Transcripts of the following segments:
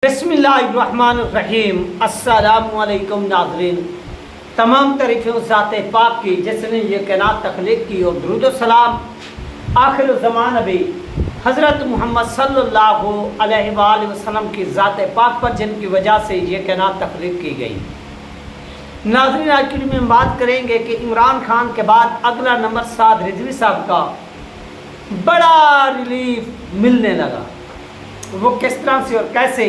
बिस्मिल्लाहिर्रहमानिर्रहीम। अस्सलामुअलैकुम नाज़रीन, तमाम तारीफ़ें ज़ात पाक की जिसने ये कायनात तख्लीक की, और दुरूद व सलाम आखिर ज़मान नबी हज़रत मोहम्मद सल्लल्लाहु अलैहि वसल्लम की ज़ात पाक पर जिनकी वजह से ये कायनात तख्लीक की गई। नाज़रीन, आज की में बात करेंगे कि इमरान खान के बाद अगला नंबर साद रिजवी साहब का बड़ा रिलीफ मिलने लगा। वो किस तरह से और कैसे,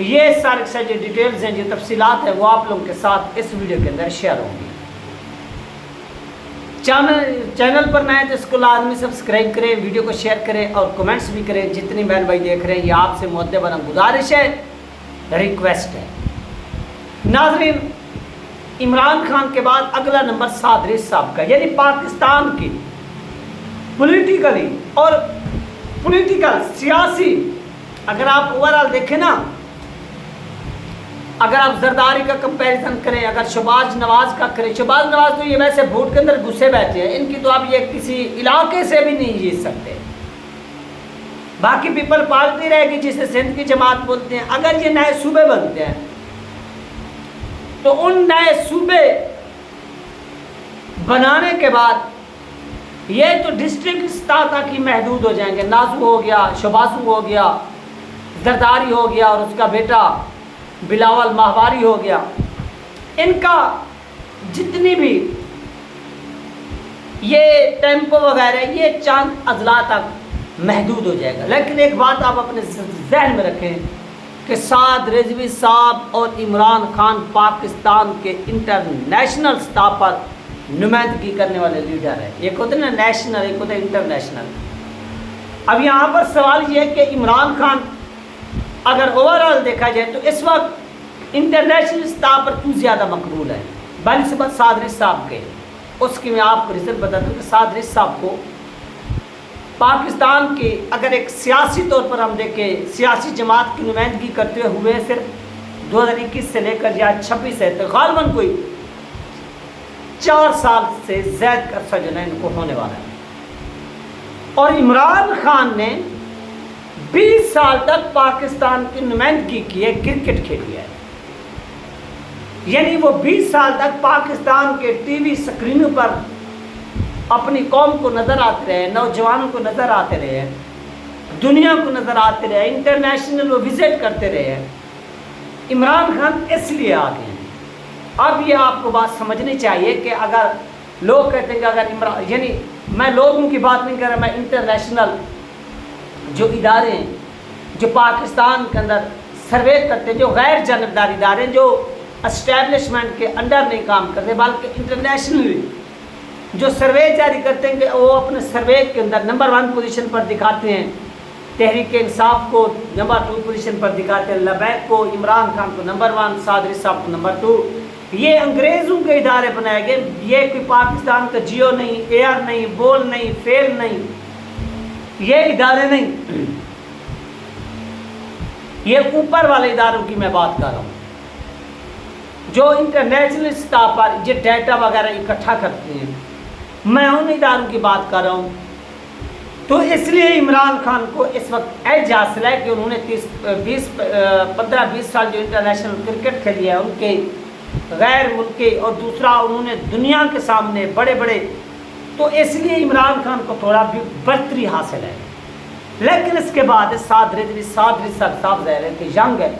ये सारी जो डिटेल्स हैं, जो तफसीलात हैं, वो आप लोगों के साथ इस वीडियो के अंदर शेयर होंगी। चैनल पर नए तो इसको लाजमी सब्सक्राइब करें, वीडियो को शेयर करें और कमेंट्स भी करें। जितनी बहन भाई देख रहे हैं, ये आपसे मुद्दबना गुजारिश है, रिक्वेस्ट है। नाज़रीन, इमरान खान के बाद अगला नंबर साद रिजवी साहब का, यानी पाकिस्तान की पॉलिटिकल सियासी, अगर आप ओवरऑल देखें ना, अगर आप जरदारी का कंपैरिजन करें, अगर शहबाज नवाज का करें, शहबाज नवाज तो ये वैसे वोट के अंदर घुसे बैठे हैं, इनकी तो आप ये किसी इलाके से भी नहीं जीत सकते। बाकी पीपल पार्टी रहेगी जिसे सिंध की जमात बोलते हैं। अगर ये नए सूबे बनते हैं तो उन नए सूबे बनाने के बाद ये तो डिस्ट्रिक्ट स्तर तक ही महदूद हो जाएंगे। नाजू हो गया, शहबाजू हो गया, जरदारी हो गया, और उसका बेटा बिलावल माहवारी हो गया। इनका जितनी भी ये टेम्पो वगैरह, ये चांद अजला तक महदूद हो जाएगा। लेकिन एक बात आप अपने जहन में रखें कि साद रिजवी साहब और इमरान खान पाकिस्तान के इंटरनेशनल स्तर पर नुमाइंदगी करने वाले लीडर है। एक होते ना नेशनल, एक होते इंटरनेशनल। अब यहाँ पर सवाल ये है कि इमरान खान अगर ओवरऑल देखा जाए तो इस वक्त इंटरनेशनल स्तर पर क्यों ज़्यादा मकबूल है बनस्बत साद रिजवी साहब के। उसकी मैं आपको रीज़न बताता हूँ कि साद रिजवी साहब को पाकिस्तान के अगर एक सियासी तौर पर हम देखें, सियासी जमात की नुमाइंदगी करते हुए सिर्फ 2021 से लेकर या 26 है, तो गालबन कोई 4 साल से ज़्यादा अरसा जो है इनको होने वाला है। और इमरान खान ने 20 साल तक पाकिस्तान की नुमाइंदगी की है, क्रिकेट खेली है। यानी वो 20 साल तक पाकिस्तान के टीवी स्क्रीनों पर अपनी कौम को नज़र आते रहे, नौजवानों को नज़र आते रहे, दुनिया को नज़र आते रहे, इंटरनेशनल वो विज़िट करते रहे। इमरान खान इसलिए आ गए हैं। अब ये आपको बात समझनी चाहिए कि अगर लोग कहते हैं कि अगर इमरान, यानी मैं लोगों की बात नहीं कर रहा, मैं इंटरनेशनल जो इदारे हैं, जो पाकिस्तान के अंदर सर्वे करते हैं, जो गैर जानबदार इदारे हैं, जो एस्टेब्लिशमेंट के अंडर नहीं काम करते, बल्कि इंटरनेशनली जो सर्वे जारी करते हैं, कि वो अपने सर्वे के अंदर नंबर 1 पोजीशन पर दिखाते हैं तहरीक इंसाफ को, नंबर 2 पोजीशन पर दिखाते हैं लबैक को, इमरान खान को नंबर 1, साद रिजवी साहब को नंबर 2। ये अंग्रेज़ों के इदारे बनाए गए। ये कोई पाकिस्तान का जियो नहीं, एयर नहीं, बोल नहीं, फेल नहीं, ये इदारे नहीं, ये ऊपर वाले इदारों की मैं बात कर रहा हूँ, जो इंटरनेशनल स्तर पर ये डाटा वगैरह इकट्ठा करते हैं। मैं उन इदारों की बात कर रहा हूँ। तो इसलिए इमरान खान को इस वक्त एज हासिल है कि उन्होंने 15-20 साल जो इंटरनेशनल क्रिकेट खेली है उनके गैर मुल्की, और दूसरा उन्होंने दुनिया के सामने बड़े बड़े, तो इसलिए इमरान खान को थोड़ा भी बर्तरी हासिल है। लेकिन इसके बाद साद रिजवी साहब ज़ाहिर है कि यंग है।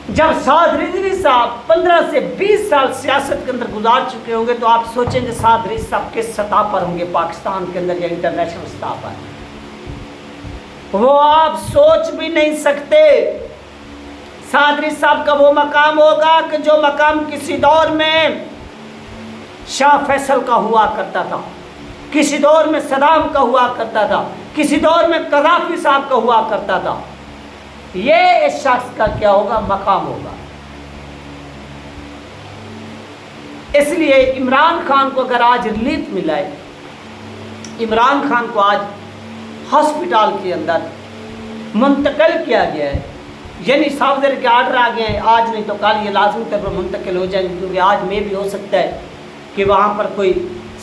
जब साद रिजवी साहब 15 से 20 साल सियासत के अंदर गुजार चुके होंगे, तो आप सोचेंगे साद रिजवी साहब किस सतह पर होंगे पाकिस्तान के अंदर या इंटरनेशनल सतह पर, वो आप सोच भी नहीं सकते। साद रिजवी साहब का वो मकाम होगा कि जो मकाम किसी दौर में शाह फैसल का हुआ करता था, किसी दौर में सदाम का हुआ करता था, किसी दौर में कज़ाफ़ी साहब का हुआ करता था। ये इस शख्स का क्या होगा, मकाम होगा। इसलिए इमरान खान को अगर आज रिलीफ मिला है, इमरान खान को आज हॉस्पिटल के अंदर मुंतकिल किया गया है, यानी साफ के आर्डर आ गए हैं, आज नहीं तो कल ये लाजमी तौर पर मुंतकिल हो जाएंगे, क्योंकि आज में भी हो सकता है कि वहाँ पर कोई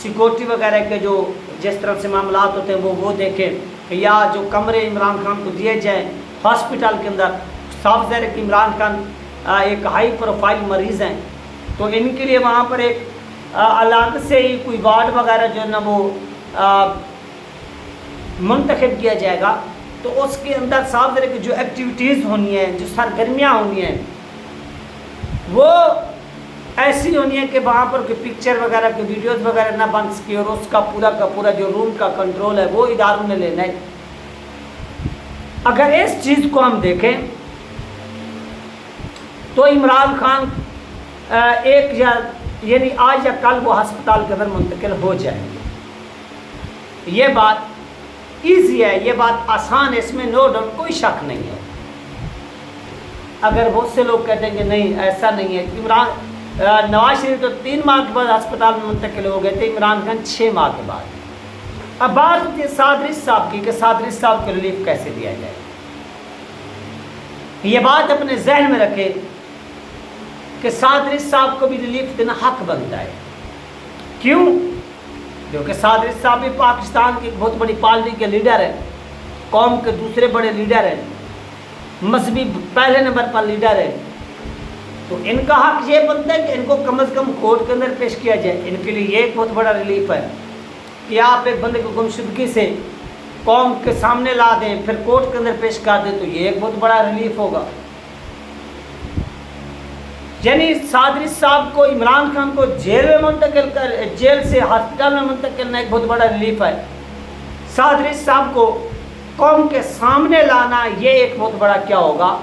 सिक्योरिटी वगैरह के जो जिस तरह से मामला होते हैं वो देखें, या जो कमरे इमरान खान को दिए जाएँ हॉस्पिटल के अंदर صاف ظاہر ہے کہ عمران خان ایک ہائی پروفائل مریض ہیں، تو ان کے لیے وہاں پر ایک الگ سے ہی کوئی وارڈ وغیرہ جو ہے نا وہ منتخب کیا جائے گا، تو اس کے اندر صاف ظاہر ہے کہ جو ایکٹیویٹیز ہونی ہیں، جو سرگرمیاں ہونی ہیں، وہ ایسی ہونی ہے کہ وہاں پر کوئی پکچر وغیرہ کی ویڈیوز وغیرہ نہ بن سکے، اور اس کا پورا جو روم کا کنٹرول ہے وہ اداروں نے لینا ہے۔ اگر اس چیز کو ہم دیکھیں تو عمران خان یعنی آج یا کل وہ ہسپتال کے اندر منتقل ہو جائیں گے۔ یہ بات ایزی ہے، یہ بات آسان ہے، اس میں نو ڈاؤٹ کوئی شک نہیں ہے۔ اگر بہت سے لوگ کہتے ہیں کہ نہیں ایسا نہیں ہے، نواز شریف تو 3 ماہ کے بعد ہسپتال میں منتقل ہو گئے تھے، عمران خان 6 ماہ کے بعد۔ اب بات ہوتی ہے سادرس صاحب کی کہ سادرس صاحب کو ریلیف کیسے دیا جائے۔ یہ بات اپنے ذہن میں رکھے کہ سادرس صاحب کو بھی ریلیف دینا حق بنتا ہے۔ کیوں؟ کیونکہ سادرس صاحب بھی پاکستان کی ایک بہت بڑی پارٹی کے لیڈر ہیں، قوم کے دوسرے بڑے لیڈر ہیں، مذہبی پہلے نمبر پر لیڈر ہیں، تو ان کا حق یہ بنتا ہے کہ ان کو کم از کم کورٹ کے اندر پیش کیا جائے۔ ان کے لیے یہ ایک بہت بڑا ریلیف ہے کہ آپ ایک بندے کو گمشدگی سے قوم کے سامنے لا دیں، پھر کورٹ کے اندر پیش کر دیں، تو یہ ایک بہت بڑا ریلیف ہوگا۔ یعنی سادرس صاحب کو، عمران خان کو جیل سے ہسپتال میں منتقل کرنا ایک بہت بڑا ریلیف ہے۔ سادرس صاحب کو قوم کے سامنے لانا یہ ایک بہت بڑا کیا ہوگا،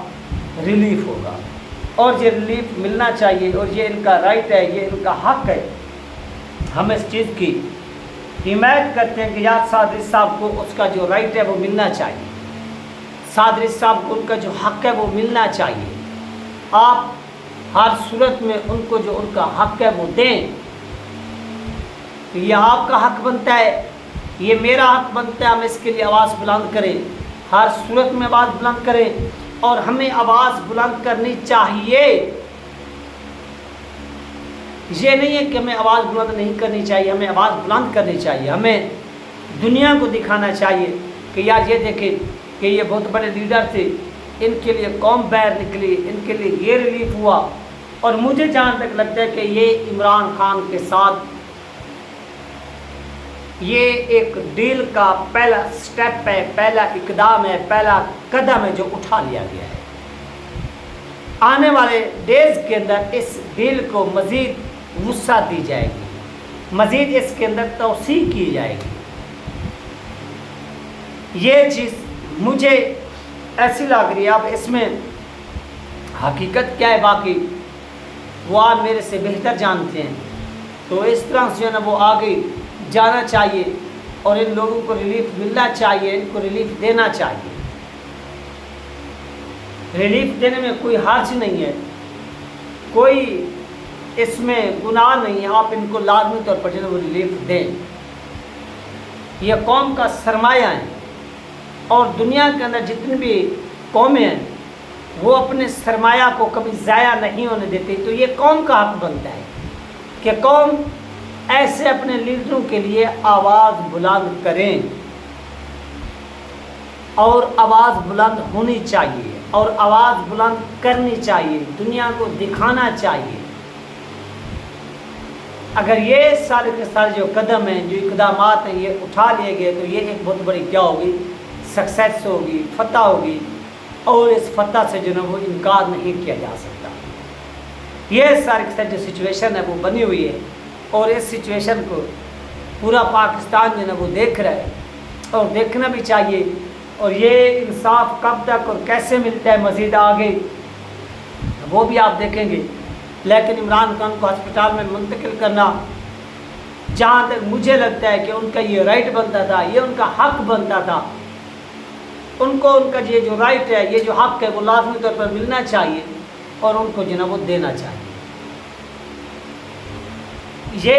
ریلیف ہوگا، اور یہ ریلیف ملنا چاہیے، اور یہ ان کا رائٹ ہے، یہ ان کا حق ہے۔ ہم اس چیز کی حمایت کرتے ہیں کہ یار سادرس صاحب کو اس کا جو رائٹ ہے وہ ملنا چاہیے، سادرس صاحب کو ان کا جو حق ہے وہ ملنا چاہیے۔ آپ ہر صورت میں ان کو جو ان کا حق ہے وہ دیں، تو یہ آپ کا حق بنتا ہے، یہ میرا حق بنتا ہے، ہم اس کے لیے آواز بلند کریں، ہر صورت میں آواز بلند کریں، اور ہمیں آواز بلند کرنی چاہیے۔ یہ نہیں ہے کہ ہمیں آواز بلند نہیں کرنی چاہیے، ہمیں آواز بلند کرنی چاہیے، ہمیں دنیا کو دکھانا چاہیے کہ یار یہ دیکھیں کہ یہ بہت بڑے لیڈر تھے، ان کے لیے قوم باہر نکلی، ان کے لیے یہ ریلیف ہوا۔ اور مجھے جہاں تک لگتا ہے کہ یہ عمران خان کے ساتھ یہ ایک ڈیل کا پہلا سٹیپ ہے، پہلا اقدام ہے، پہلا قدم ہے جو اٹھا لیا گیا ہے۔ آنے والے ڈیز کے اندر اس ڈیل کو مزید وسعت دی جائے گی، مزید اس کے اندر توسیع کی جائے گی۔ یہ چیز مجھے ایسی لگ رہی ہے، اب اس میں حقیقت کیا ہے باقی وہ آپ میرے سے بہتر جانتے ہیں، تو اس طرح سے نا وہ آگے جانا چاہیے، اور ان لوگوں کو ریلیف ملنا چاہیے، ان کو ریلیف دینا چاہیے۔ ریلیف دینے میں کوئی حرج نہیں ہے، کوئی اس میں گناہ نہیں ہے، آپ ان کو لازمی طور پر جو ہے وہ ریلیف دیں۔ یہ قوم کا سرمایہ ہے، اور دنیا کے اندر جتنی بھی قومیں ہیں وہ اپنے سرمایہ کو کبھی ضائع نہیں ہونے دیتی، تو یہ قوم کا حق بنتا ہے کہ قوم ایسے اپنے لیڈروں کے لیے آواز بلند کریں، اور آواز بلند ہونی چاہیے، اور آواز بلند کرنی چاہیے، دنیا کو دکھانا چاہیے۔ اگر یہ سارے کے سارے جو قدم ہیں، جو اقدامات ہیں، یہ اٹھا لیے گئے، تو یہ ایک بہت بڑی کیا ہوگی، سکسیس ہوگی، فتح ہوگی، اور اس فتح سے جو ہے وہ انکار نہیں کیا جا سکتا۔ یہ ساری کی ساری جو سچویشن ہے وہ بنی ہوئی ہے، اور اس سچویشن کو پورا پاکستان جو ہے وہ دیکھ رہا ہے، اور دیکھنا بھی چاہیے۔ اور یہ انصاف کب تک اور کیسے ملتا ہے مزید آگے وہ بھی آپ دیکھیں گے، لیکن عمران خان کو ہسپتال میں منتقل کرنا، جہاں تک مجھے لگتا ہے کہ ان کا یہ رائٹ بنتا تھا، یہ ان کا حق بنتا تھا، ان کو ان کا یہ جو رائٹ ہے، یہ جو حق ہے وہ لازمی طور پر ملنا چاہیے، اور ان کو جو ہے وہ دینا چاہیے۔ یہ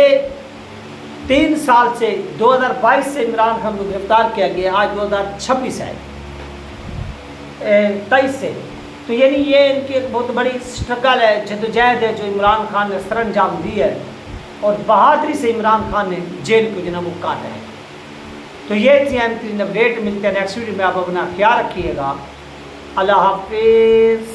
3 سال سے 2022 سے عمران خان کو گرفتار کیا گیا، آج 2026 ہے، 23 سے، تو یعنی یہ ان کی ایک بہت بڑی سٹرگل ہے، جدوجہد ہے جو عمران خان نے سر انجام دی ہے، اور بہادری سے عمران خان نے جیل کو جو ہے وہ کاٹا ہے۔ تو یہ تھی اہم ترین اپڈیٹ، ملتے ہیں نیکسٹ ویڈیو میں، آپ اپنا خیال رکھیے گا، اللہ حافظ۔